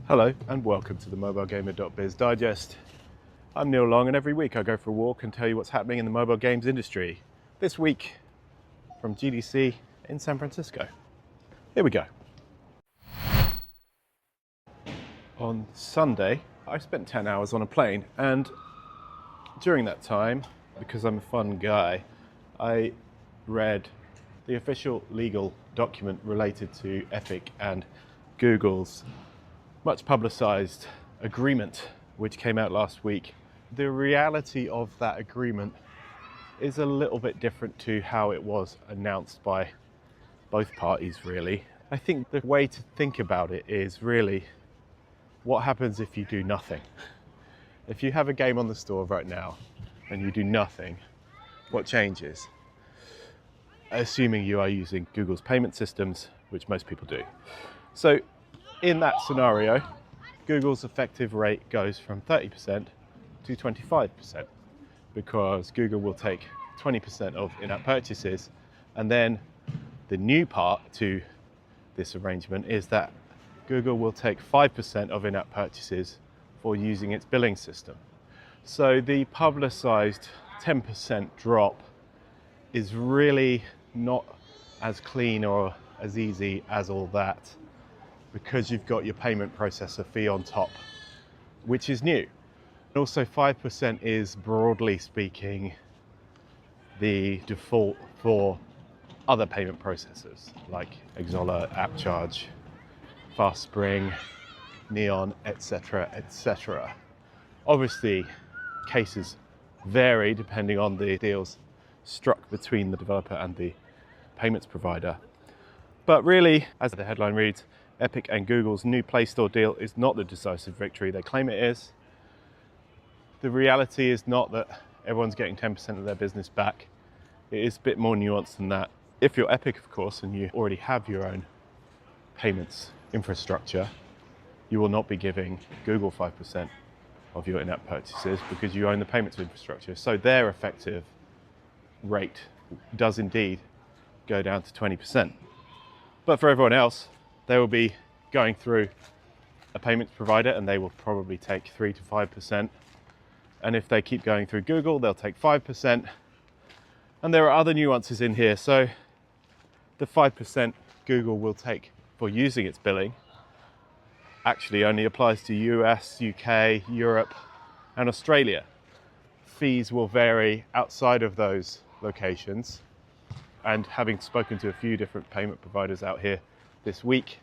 Hello and welcome to the mobilegamer.biz digest. I'm Neil Long and every week I go for a walk and tell you what's happening in the mobile games industry. This week from GDC in San Francisco. Here we go. On Sunday I spent 10 hours on a plane, and during that time, because I'm a fun guy, I read the official legal document related to Epic and Google's much publicized agreement, which came out last week. The reality of that agreement is a little bit different to how it was announced by both parties, really. I think the way to think about it is really what happens if you do nothing. If you have a game on the store right now and you do nothing, what changes? Assuming you are using Google's payment systems, which most people do. So in that scenario, Google's effective rate goes from 30% to 25% because Google will take 20% of in-app purchases. And then the new part to this arrangement is that Google will take 5% of in-app purchases for using its billing system. So the publicized 10% drop is really not as clean or as easy as all that, because you've got your payment processor fee on top, which is new. And also 5% is, broadly speaking, the default for other payment processors like Xsolla, AppCharge, FastSpring, Neon, etc., etc. Obviously, cases vary depending on the deals struck between the developer and the payments provider. But really, as the headline reads, Epic and Google's new Play Store deal is not the decisive victory they claim it is. The reality is not that everyone's getting 10% of their business back. It is a bit more nuanced than that. If you're Epic, of course, and you already have your own payments infrastructure, you will not be giving Google 5% of your in-app purchases because you own the payments infrastructure. So their effective rate does indeed go down to 20%. But for everyone else, they will be going through a payments provider and they will probably take 3 to 5%. And if they keep going through Google, they'll take 5%. And there are other nuances in here. So the 5% Google will take for using its billing actually only applies to US, UK, Europe, and Australia. Fees will vary outside of those locations. And having spoken to a few different payment providers out here this week,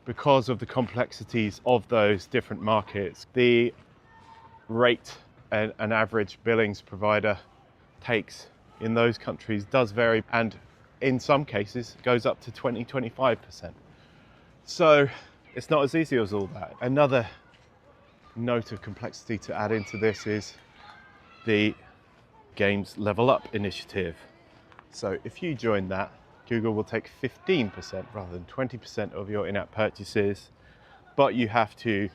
because of the complexities of those different markets, the rate an average billings provider takes in those countries does vary, and in some cases goes up to 20-25%. So it's not as easy as all that. Another note of complexity to add into this is the Games Level Up initiative. So if you join that, Google will take 15% rather than 20% of your in-app purchases, but you have to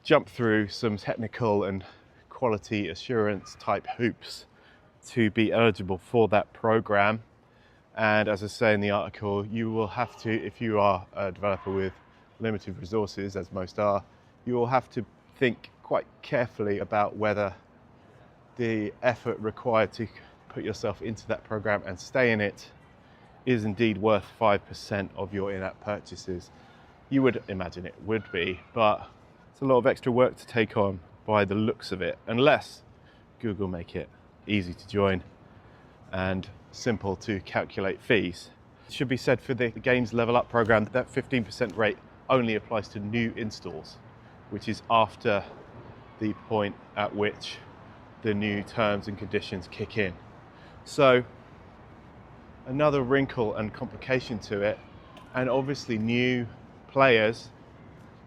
jump through some technical and quality assurance type hoops to be eligible for that program. And as I say in the article, you will have to, if you are a developer with limited resources, as most are, you will have to think quite carefully about whether the effort required to put yourself into that program and stay in it is indeed worth 5% of your in-app purchases. You would imagine it would be, but it's a lot of extra work to take on by the looks of it, unless Google make it easy to join and simple to calculate fees. It should be said for the Games Level Up program that 15% rate only applies to new installs, which is after the point at which the new terms and conditions kick in. So another wrinkle and complication to it, and obviously new players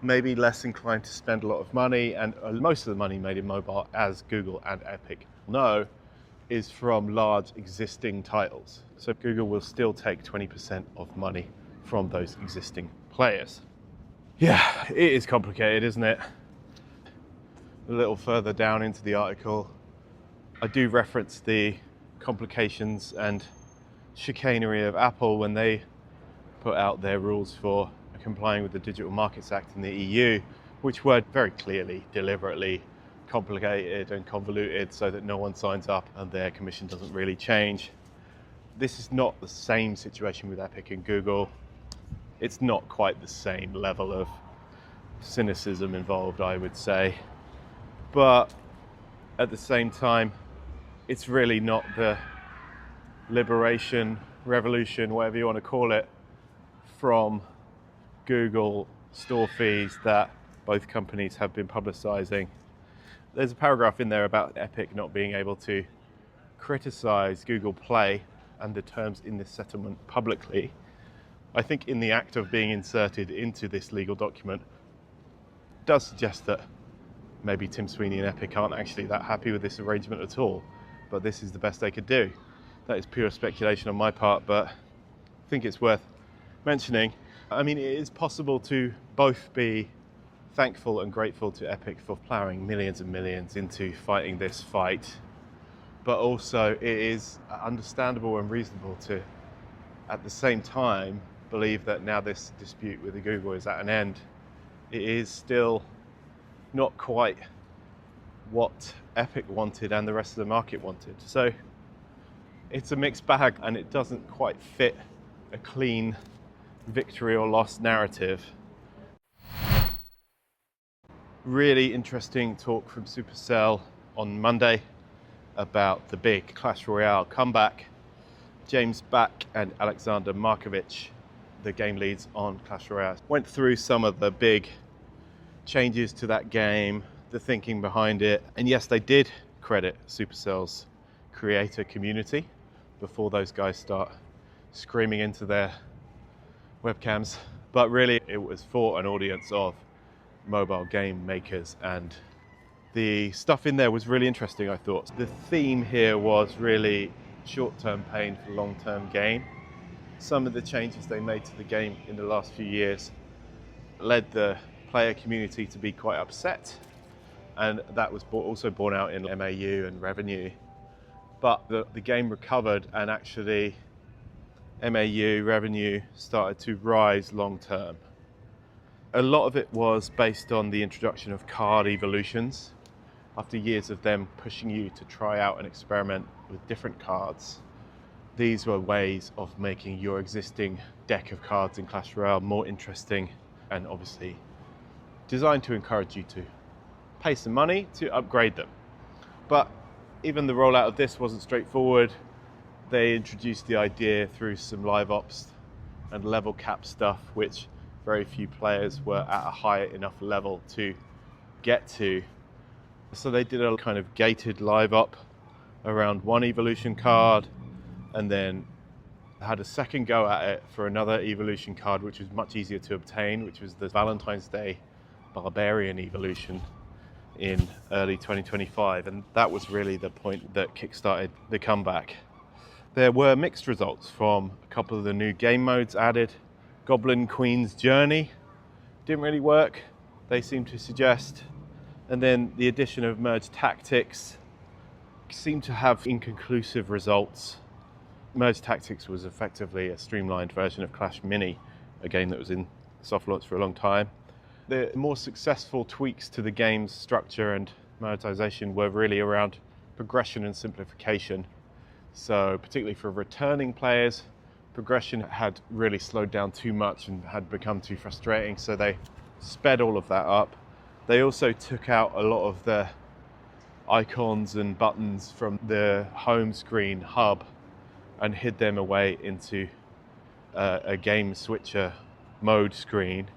may be less inclined to spend a lot of money, and most of the money made in mobile, as Google and Epic know, is from large existing titles. So Google will still take 20% of money from those existing players. Yeah, it is complicated, isn't it? A little further down into the article, I do reference the complications and chicanery of Apple when they put out their rules for complying with the Digital Markets Act in the EU, which were very clearly, deliberately complicated and convoluted so that no one signs up and their commission doesn't really change. This is not the same situation with Epic and Google. It's not quite the same level of cynicism involved, I would say. But at the same time, it's really not the liberation, revolution, whatever you want to call it, from Google store fees that both companies have been publicizing. There's a paragraph in there about Epic not being able to criticize Google Play and the terms in this settlement publicly. I think in the act of being inserted into this legal document does suggest that maybe Tim Sweeney and Epic aren't actually that happy with this arrangement at all, but this is the best they could do. That is pure speculation on my part, but I think it's worth mentioning. I mean, it is possible to both be thankful and grateful to Epic for plowing millions and millions into fighting this fight, but also it is understandable and reasonable to, at the same time, believe that now this dispute with the Google is at an end. It is still not quite what Epic wanted and the rest of the market wanted. So it's a mixed bag, and it doesn't quite fit a clean victory or loss narrative. Really interesting talk from Supercell on Monday about the big Clash Royale comeback. James Back and Alexander Markovich, the game leads on Clash Royale, went through some of the big changes to that game, the thinking behind it, and yes, they did credit Supercell's creator community before those guys start screaming into their webcams, but really it was for an audience of mobile game makers, and the stuff in there was really interesting. I thought the theme here was really short-term pain for long-term gain. Some of the changes they made to the game in the last few years led the player community to be quite upset, and that was also borne out in MAU and revenue. But the game recovered, and actually MAU revenue started to rise long term. A lot of it was based on the introduction of card evolutions. After years of them pushing you to try out and experiment with different cards, these were ways of making your existing deck of cards in Clash Royale more interesting, and obviously designed to encourage you to pay some money to upgrade them. But even the rollout of this wasn't straightforward. They introduced the idea through some live ops and level cap stuff, which very few players were at a high enough level to get to. So they did a kind of gated live op around one evolution card, and then had a second go at it for another evolution card, which was much easier to obtain, which was the Valentine's Day Barbarian evolution in early 2025, and that was really the point that kickstarted the comeback. There were mixed results from a couple of the new game modes added. Goblin Queen's Journey didn't really work, they seem to suggest, and then the addition of Merge Tactics seemed to have inconclusive results. Merge Tactics was effectively a streamlined version of Clash Mini, a game that was in soft launch for a long time. The more successful tweaks to the game's structure and monetization were really around progression and simplification. So particularly for returning players, progression had really slowed down too much and had become too frustrating, so they sped all of that up. They also took out a lot of the icons and buttons from the home screen hub and hid them away into a game switcher mode screen.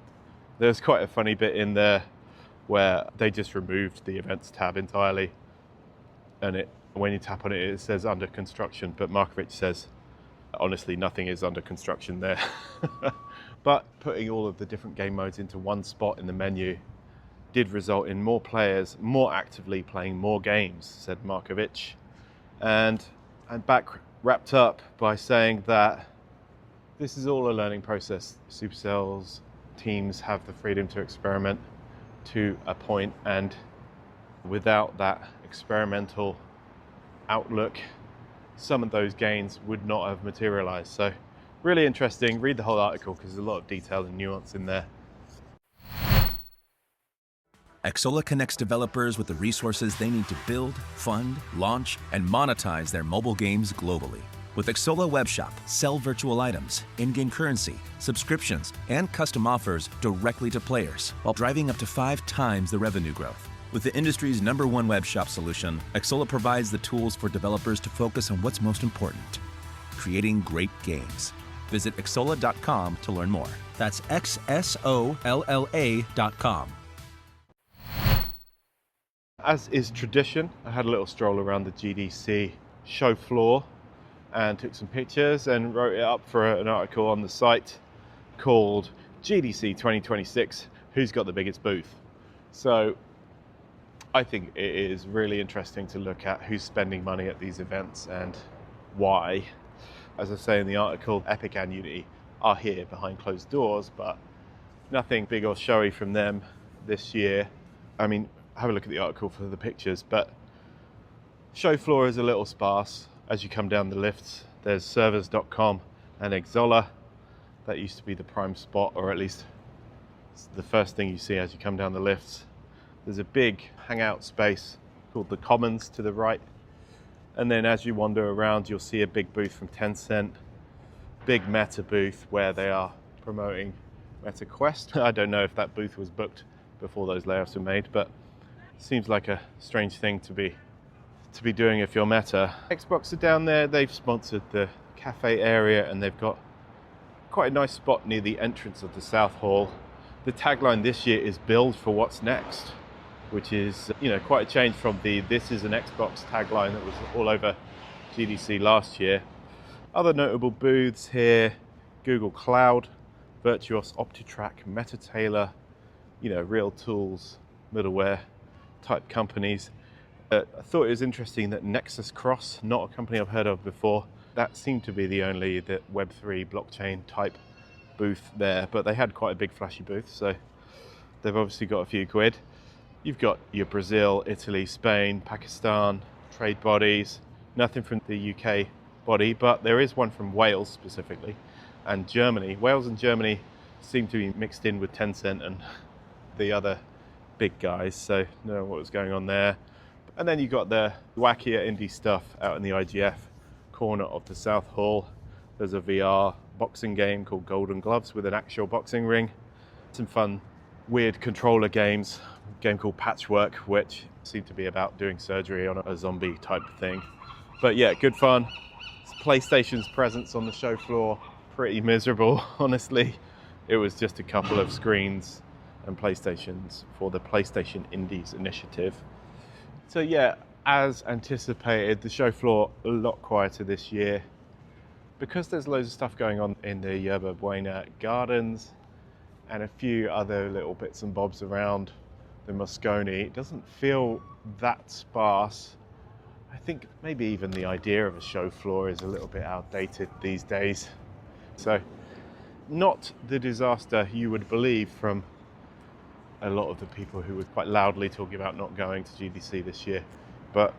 There's quite a funny bit in there where they just removed the events tab entirely, and when you tap on it, it says under construction, but Markovich says, honestly, nothing is under construction there. But putting all of the different game modes into one spot in the menu did result in more players more actively playing more games, said Markovich. And Back wrapped up by saying that this is all a learning process. Supercell's teams have the freedom to experiment to a point, and without that experimental outlook, some of those gains would not have materialized. So Really interesting. Read the whole article because there's a lot of detail and nuance in there. Xsolla connects developers with the resources they need to build, fund, launch, and monetize their mobile games globally. With Xsolla Webshop, sell virtual items, in-game currency, subscriptions, and custom offers directly to players, while driving up to 5 times the revenue growth. With the industry's #1 webshop solution, Xsolla provides the tools for developers to focus on what's most important: creating great games. Visit Xsolla.com to learn more. That's XSOLLA.com. As is tradition, I had a little stroll around the GDC show floor and took some pictures and wrote it up for an article on the site called GDC 2026, Who's Got the Biggest Booth? So I think it is really interesting to look at who's spending money at these events and why. As I say in the article, Epic and Unity are here behind closed doors, but nothing big or showy from them this year. I mean, have a look at the article for the pictures, but show floor is a little sparse. As you come down the lifts, there's servers.com and Xsolla. That used to be the prime spot, or at least it's the first thing you see as you come down the lifts. There's a big hangout space called the Commons to the right. And then as you wander around, you'll see a big booth from Tencent, big Meta booth where they are promoting Meta Quest. I don't know if that booth was booked before those layoffs were made, but seems like a strange thing to be doing if you're Meta. Xbox are down there. They've sponsored the cafe area and they've got quite a nice spot near the entrance of the South Hall. The tagline this year is "Build for what's next," which is, quite a change from the "This is an Xbox" tagline that was all over GDC last year. Other notable booths here: Google Cloud, Virtuos, OptiTrack, MetaTailor, Real Tools, middleware type companies. I thought it was interesting that Nexus Cross, not a company I've heard of before, that seemed to be the Web3 blockchain type booth there, but they had quite a big flashy booth, so they've obviously got a few quid. You've got your Brazil, Italy, Spain, Pakistan trade bodies, nothing from the UK body, but there is one from Wales specifically, and Germany. Wales and Germany seem to be mixed in with Tencent and the other big guys, so don't know what was going on there. And then you got the wackier indie stuff out in the IGF corner of the South Hall. There's a VR boxing game called Golden Gloves with an actual boxing ring. Some fun, weird controller games. A game called Patchwork, which seemed to be about doing surgery on a zombie type thing. But yeah, good fun. PlayStation's presence on the show floor, pretty miserable, honestly. It was just a couple of screens and PlayStations for the PlayStation Indies initiative. So yeah, as anticipated, the show floor a lot quieter this year. Because there's loads of stuff going on in the Yerba Buena Gardens and a few other little bits and bobs around the Moscone, it doesn't feel that sparse. I think maybe even the idea of a show floor is a little bit outdated these days. So not the disaster you would believe from a lot of the people who were quite loudly talking about not going to GDC this year, but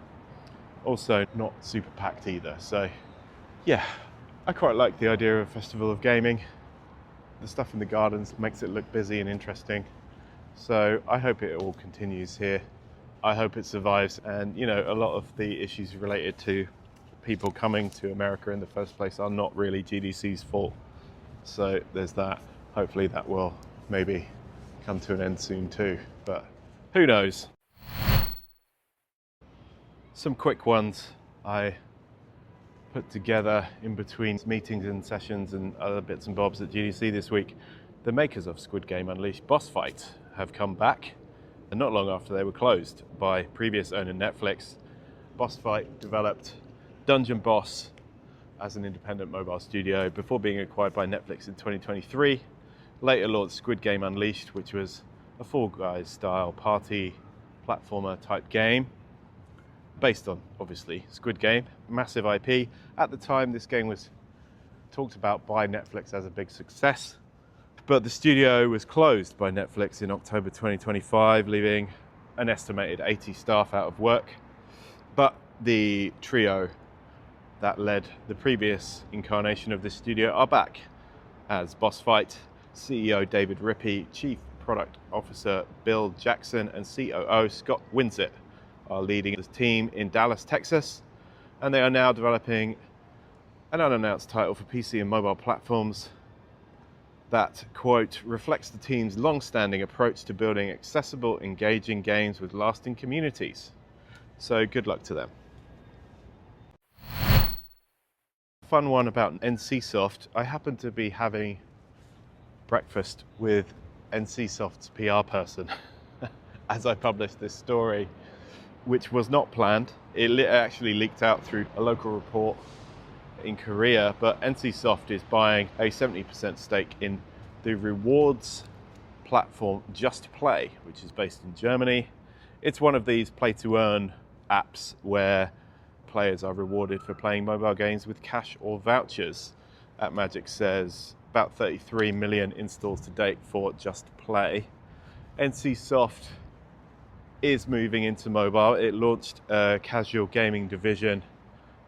also not super packed either. So yeah, I quite like the idea of a festival of gaming. The stuff in the gardens makes it look busy and interesting. So I hope it all continues here. I hope it survives, and a lot of the issues related to people coming to America in the first place are not really GDC's fault. So there's that. Hopefully that will maybe come to an end soon too, but who knows. Some quick ones I put together in between meetings and sessions and other bits and bobs at GDC this week. The makers of Squid Game Unleashed, Bossfight, have come back, and not long after they were closed by previous owner Netflix. Bossfight developed Dungeon Boss as an independent mobile studio before being acquired by Netflix in 2023. Later launched Squid Game Unleashed, which was a Fall Guys style party platformer type game based on, obviously, Squid Game, massive IP. At the time, this game was talked about by Netflix as a big success, but the studio was closed by Netflix in October 2025, leaving an estimated 80 staff out of work. But the trio that led the previous incarnation of this studio are back, as Bossfight, CEO David Rippey, Chief Product Officer Bill Jackson, and COO Scott Winsett are leading the team in Dallas, Texas, and they are now developing an unannounced title for PC and mobile platforms that, quote, reflects the team's long-standing approach to building accessible, engaging games with lasting communities. So good luck to them. Fun one about NCSoft. I happened to be having breakfast with NCSoft's PR person as I published this story, which was not planned. It actually leaked out through a local report in Korea, but NCSoft is buying a 70% stake in the rewards platform Just Play, which is based in Germany. It's one of these play-to-earn apps where players are rewarded for playing mobile games with cash or vouchers. AppMagic says about 33 million installs to date for Just Play. NCSoft is moving into mobile. It launched a casual gaming division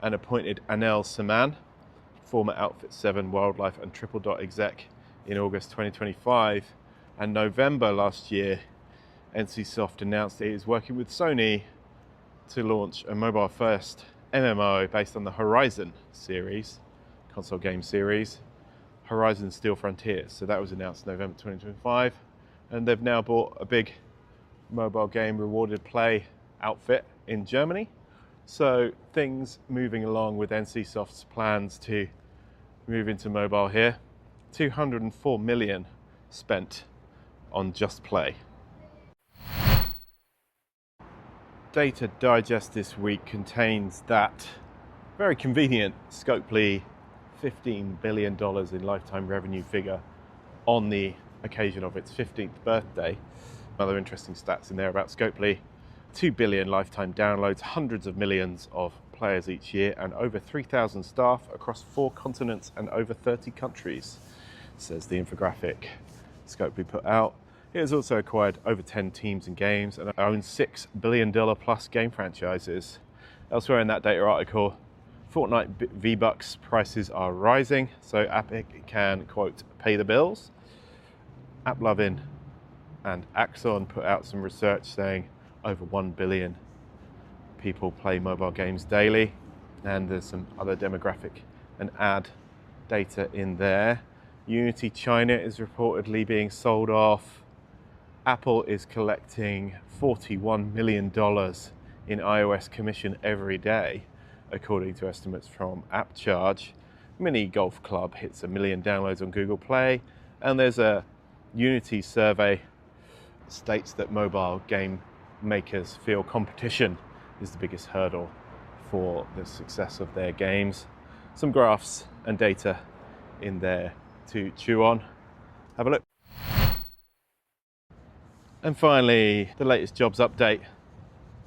and appointed Anel Saman, former Outfit 7 Wildlife and Triple Dot exec, in August 2025. And November last year, NCSoft announced it is working with Sony to launch a mobile-first MMO based on the Horizon series, console game series, Horizon Steel Frontiers. So that was announced November 2025. And they've now bought a big mobile game rewarded play outfit in Germany. So things moving along with NCSoft's plans to move into mobile here. 204 million spent on Just Play. Data Digest this week contains that very convenient Scopely $15 billion in lifetime revenue figure on the occasion of its 15th birthday. Other interesting stats in there about Scopely: 2 billion lifetime downloads, hundreds of millions of players each year, and over 3,000 staff across 4 continents and over 30 countries, says the infographic Scopely put out. It has also acquired over 10 teams and games and owns $6 billion plus game franchises. Elsewhere in that data article, Fortnite V-Bucks prices are rising, so Epic can, quote, pay the bills. AppLovin and Axon put out some research saying over 1 billion people play mobile games daily, and there's some other demographic and ad data in there. Unity China is reportedly being sold off. Apple is collecting $41 million in iOS commission every day, according to estimates from AppCharge. Mini Golf Club hits 1 million downloads on Google Play, and there's a Unity survey states that mobile game makers feel competition is the biggest hurdle for the success of their games. Some graphs and data in there to chew on. Have a look. And finally, the latest jobs update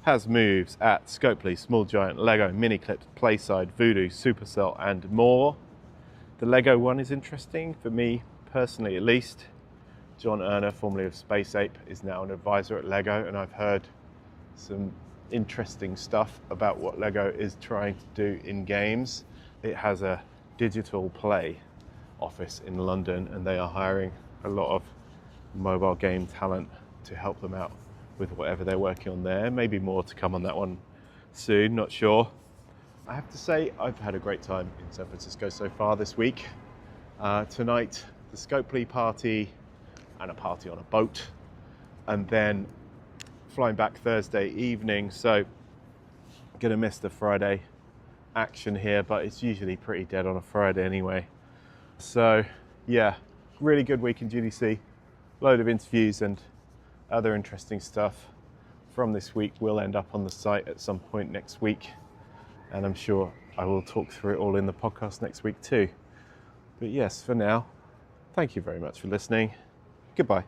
has moves at Scopely, Small Giant, Lego, Miniclips, Playside, Voodoo, Supercell, and more. The Lego one is interesting for me personally, at least. John Erner, formerly of Space Ape, is now an advisor at Lego, and I've heard some interesting stuff about what Lego is trying to do in games. It has a digital play office in London, and they are hiring a lot of mobile game talent to help them out with whatever they're working on there. Maybe more to come on that one soon, not sure. I have to say, I've had a great time in San Francisco so far this week. Tonight, the Scopely party, and a party on a boat, and then flying back Thursday evening. So gonna miss the Friday action here, but it's usually pretty dead on a Friday anyway. So yeah, really good week in GDC. Load of interviews and other interesting stuff from this week will end up on the site at some point next week, and I'm sure I will talk through it all in the podcast next week too. But yes, for now, thank you very much for listening. Goodbye.